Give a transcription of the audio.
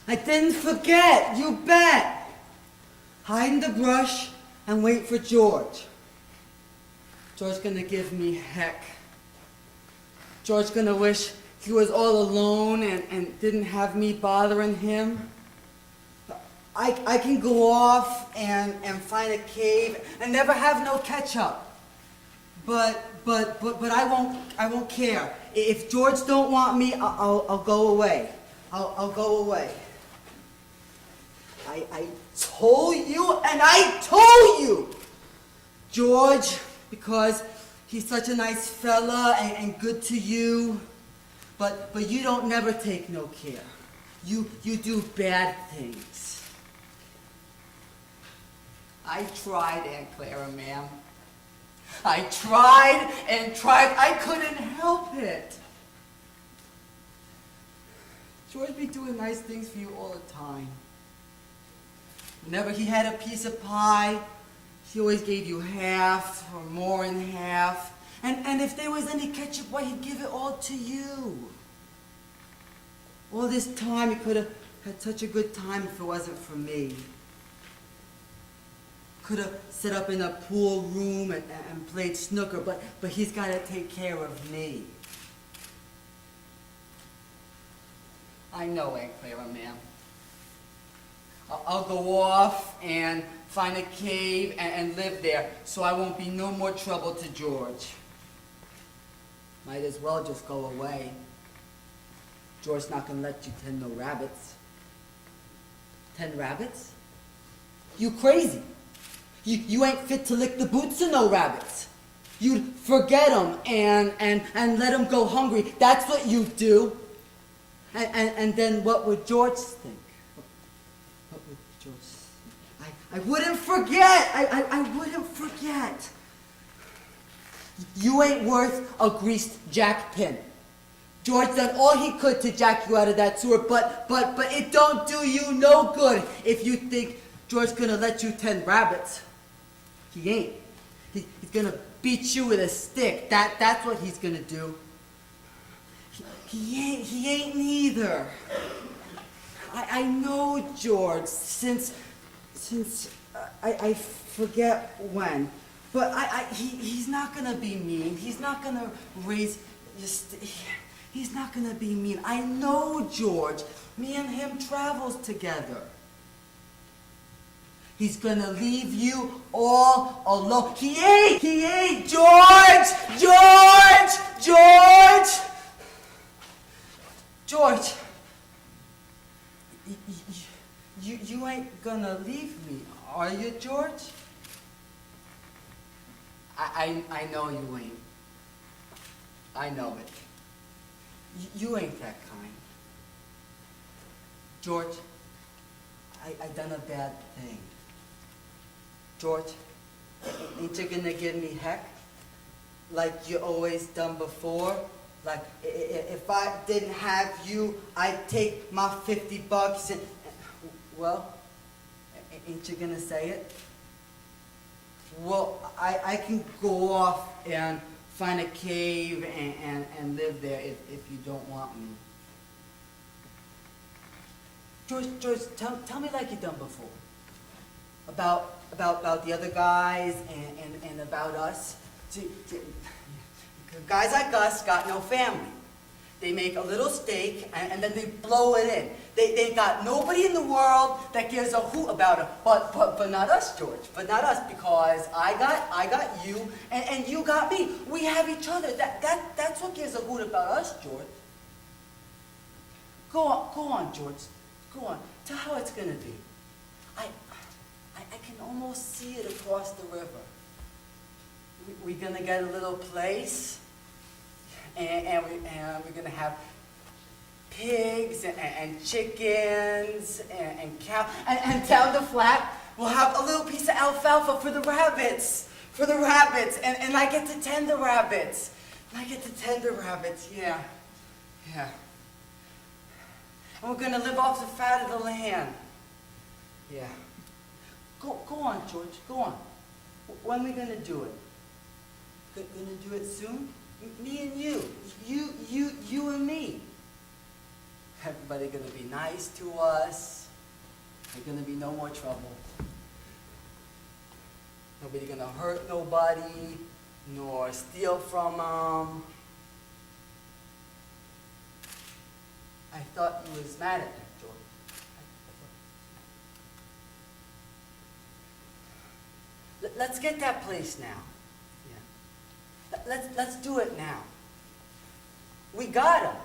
I didn't forget, you bet. Hide in the brush and wait for George. George's gonna give me heck. George's gonna wish he was all alone and didn't have me bothering him. I can go off and find a cave and never have no ketchup. But I won't care. If George don't want me, I'll go away. I'll go away. I told you and I told you! George, because he's such a nice fella and good to you, but you don't never take no care. You do bad things. I tried, Aunt Clara, ma'am. I tried and tried. I couldn't help it. George be doing nice things for you all the time. Whenever he had a piece of pie, he always gave you half or more than half. And if there was any ketchup, why, he'd give it all to you. All this time, he could have had such a good time if it wasn't for me. Could have set up in a pool room and played snooker, but he's got to take care of me. I know, Aunt Clara, ma'am. I'll go off and find a cave and live there so I won't be no more trouble to George. Might as well just go away. George's not going to let you tend no rabbits. 10 rabbits? You crazy. You ain't fit to lick the boots of no rabbits. You'd forget them and let them go hungry. That's what you do. And then what would George think? What would George think? I wouldn't forget. I wouldn't forget. You ain't worth a greased jack pin. George done all he could to jack you out of that sewer, but it don't do you no good if you think George's gonna let you tend rabbits. He ain't. He's gonna beat you with a stick. That's what he's gonna do. He ain't neither. I know George since I forget when, but he's not gonna be mean. He's not gonna raise he's not gonna be mean. I know George. Me and him travels together. He's gonna leave you all alone. He ain't, George! George! You ain't gonna leave me, are you, George? I know you ain't. I know it. You ain't that kind. George, I done a bad thing. George, ain't you gonna give me heck? Like you always done before? Like, if I didn't have you, I'd take my $50 and... Well, ain't you gonna say it? Well, I can go off and find a cave and live there if you don't want me. George, tell me like you done before. About the other guys and about us. Guys like us got no family. They make a little steak and then they blow it in. They ain't got nobody in the world that gives a hoot about it. But not us, George. But not us, because I got you and you got me. We have each other. That's what gives a hoot about us, George. Go on, George. Go on. Tell how it's gonna be. I can almost see it across the river. We're gonna get a little place, and we're gonna have pigs and chickens and cow, and down the flat we'll have a little piece of alfalfa for the rabbits, and I get to tend the rabbits. Yeah. And we're gonna live off the fat of the land. Yeah. Go on, George, go on. When are we gonna do it? Gonna do it soon? Me and you. You and me. Everybody gonna be nice to us. There's gonna be no more trouble. Nobody gonna hurt nobody, nor steal from them. I thought you was mad at me, George. Let's get that place now. Yeah. Let's do it now. We got him.